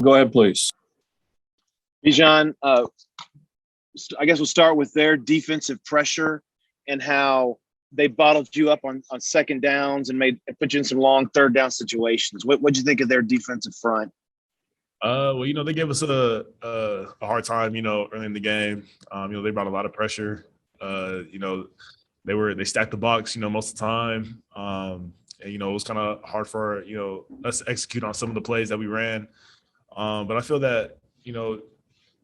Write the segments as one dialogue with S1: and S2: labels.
S1: Go ahead, please.
S2: Bijan, I guess we'll start with their defensive pressure and how they bottled you up on second downs and put you in some long third down situations. What'd you think of their defensive front?
S3: Well, they gave us a hard time, early in the game. They brought a lot of pressure. They stacked the box, most of the time. And, it was kind of hard for, us to execute on some of the plays that we ran. But I feel that,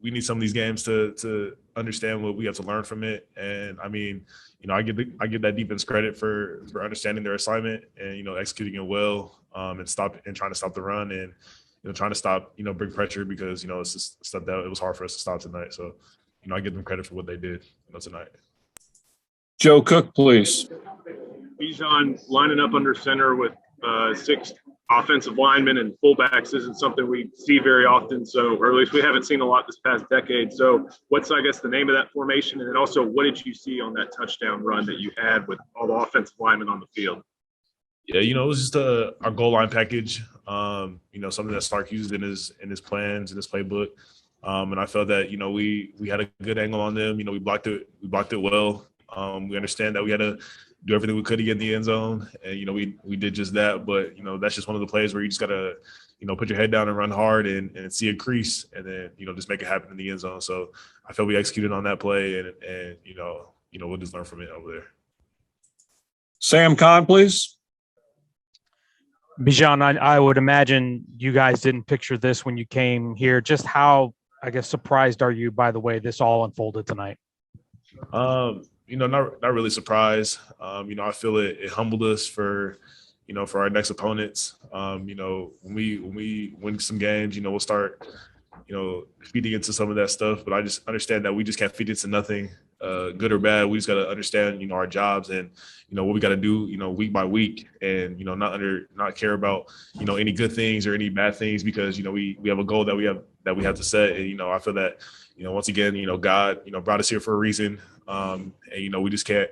S3: we need some of these games to understand what we have to learn from it. And I mean, I give that defense credit for understanding their assignment and, executing it well, and trying to stop the run and, trying to stop, big pressure because, it's just stuff that it was hard for us to stop tonight. So, I give them credit for what they did, tonight.
S1: Joe Cook, please.
S4: Bijan lining up under center with 6 offensive linemen and fullbacks isn't something we see very often. So, or at least we haven't seen a lot this past decade. So what's, I guess, the name of that formation? And then also, what did you see on that touchdown run that you had with all the offensive linemen on the field?
S3: Yeah, it was just our goal line package, something that Stark used in his plans, in his playbook. And I felt that, we had a good angle on them. We blocked it well. We understand that we had to do everything we could to get in the end zone. And, we did just that. But, that's just one of the plays where you just got to, put your head down and run hard and see a crease and then, just make it happen in the end zone. So I felt we executed on that play and we'll just learn from it over there.
S1: Sam Kahn, please.
S5: Bijan, I would imagine you guys didn't picture this when you came here. Just how, I guess, surprised are you by the way this all unfolded tonight?
S3: Not really surprised. I feel it humbled us for our next opponents. When we win some games, we'll start, feeding into some of that stuff. But I just understand that we just can't feed into nothing, good or bad. We just got to understand, our jobs and, what we got to do, week by week and, not care about, any good things or any bad things because, we have a goal that we have to set. And, I feel that, once again, God, brought us here for a reason. And, we just can't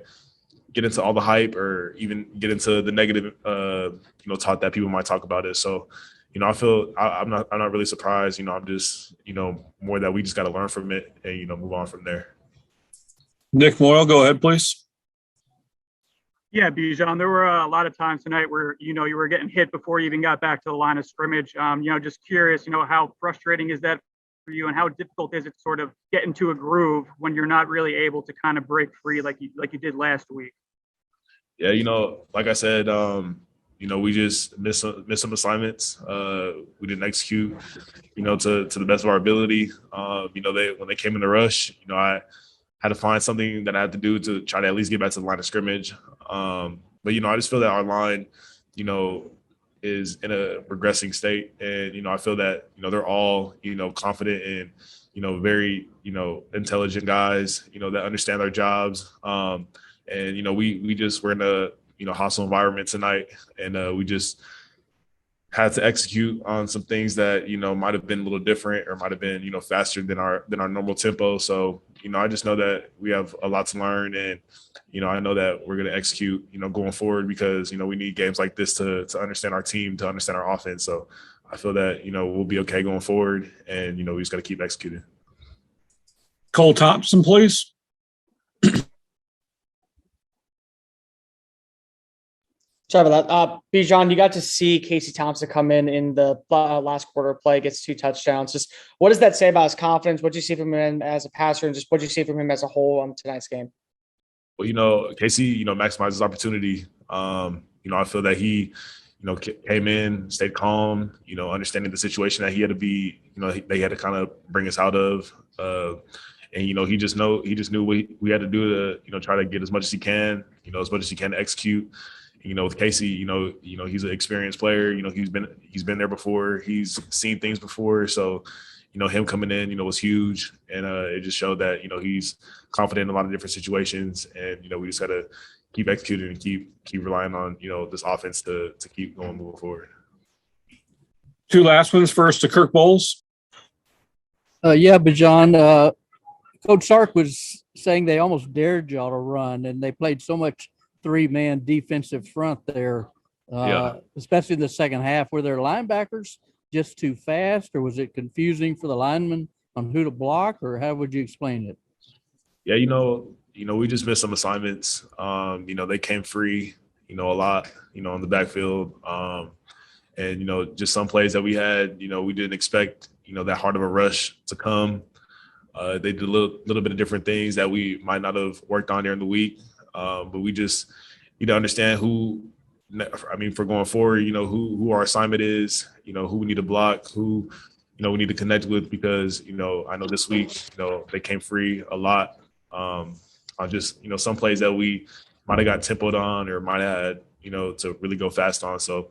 S3: get into all the hype or even get into the negative, talk that people might talk about it. So, I feel I'm not really surprised. I'm just, more that we just got to learn from it and, move on from there.
S1: Nick Moyle, go ahead, please.
S6: Yeah, Bijan, there were a lot of times tonight where, you were getting hit before you even got back to the line of scrimmage. Just curious, how frustrating is that for you and how difficult is it to sort of get into a groove when you're not really able to kind of break free like you did last week?
S3: Yeah, like I said, we just missed some assignments. We didn't execute, to the best of our ability. When they came in the rush, I had to find something that I had to do to try to at least get back to the line of scrimmage. But, I just feel that our line, is in a regressing state. And, I feel that, they're all, confident and, very, intelligent guys, that understand their jobs. And, we're in a, hostile environment tonight. And we just had to execute on some things that, might have been a little different or might have been, faster than our normal tempo. So, I just know that we have a lot to learn and, I know that we're going to execute, going forward because, we need games like this to understand our team, to understand our offense. So I feel that, we'll be okay going forward and, we just got to keep executing.
S1: Cole Thompson, please.
S7: Sorry about that. Bijan, you got to see Casey Thompson come in the last quarter of play, gets 2 touchdowns. Just what does that say about his confidence? What do you see from him as a passer, and just what do you see from him as a whole on tonight's game?
S3: Well, Casey, maximizes opportunity. I feel that he, came in, stayed calm, understanding the situation that he had to be, they had to kind of bring us out of. And, he just knew what we had to do to, try to get as much as he can, as much as he can to execute. With Casey, he's an experienced player. He's been there before. He's seen things before. So, him coming in, was huge. And it just showed that, he's confident in a lot of different situations. And, we just got to keep executing and keep relying on, this offense to keep moving forward.
S1: 2 last ones. First to Kirk Bowles.
S8: Bijan, Coach Sark was saying they almost dared y'all to run, and they played so much 3-man defensive front there, especially in the second half. Were there linebackers just too fast, or was it confusing for the linemen on who to block, or how would you explain it?
S3: Yeah, we just missed some assignments. They came free, a lot, on the backfield. And, just some plays that we had, we didn't expect, that hard of a rush to come. They did a little bit of different things that we might not have worked on during the week. But we just need to understand for going forward, who our assignment is, who we need to block, who, we need to connect with, because, I know this week, they came free a lot on just, some plays that we might have got tempoed on or might have had, to really go fast on. So,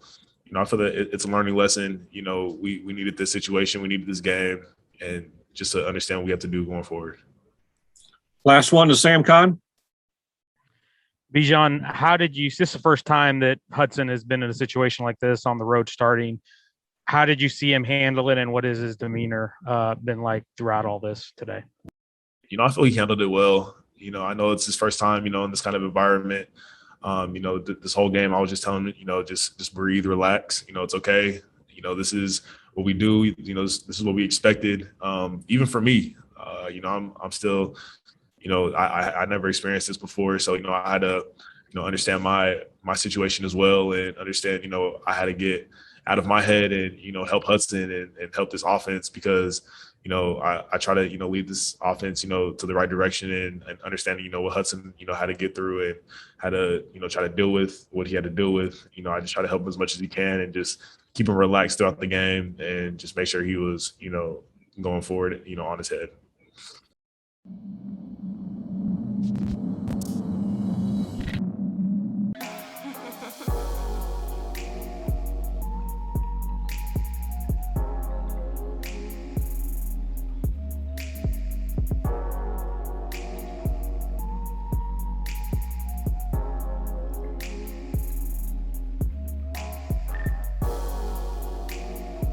S3: I feel that it's a learning lesson. We needed this situation. We needed this game, and just to understand what we have to do going forward.
S1: Last one to Sam Khan.
S5: Bijan, this is the first time that Hudson has been in a situation like this on the road starting. How did you see him handle it, and what has his demeanor been like throughout all this today?
S3: I feel he handled it well. I know it's his first time, in this kind of environment. This whole game, I was just telling him, just breathe, relax. It's okay. This is what we do. This is what we expected. Even for me, I'm still, I never experienced this before. So, I had to, understand my situation as well, and understand, I had to get out of my head and, help Hudson and help this offense, because, I try to, lead this offense, to the right direction, and understanding, what Hudson, how to get through and how to, try to deal with what he had to deal with. I just try to help him as much as he can and just keep him relaxed throughout the game and just make sure he was, going forward, on his head.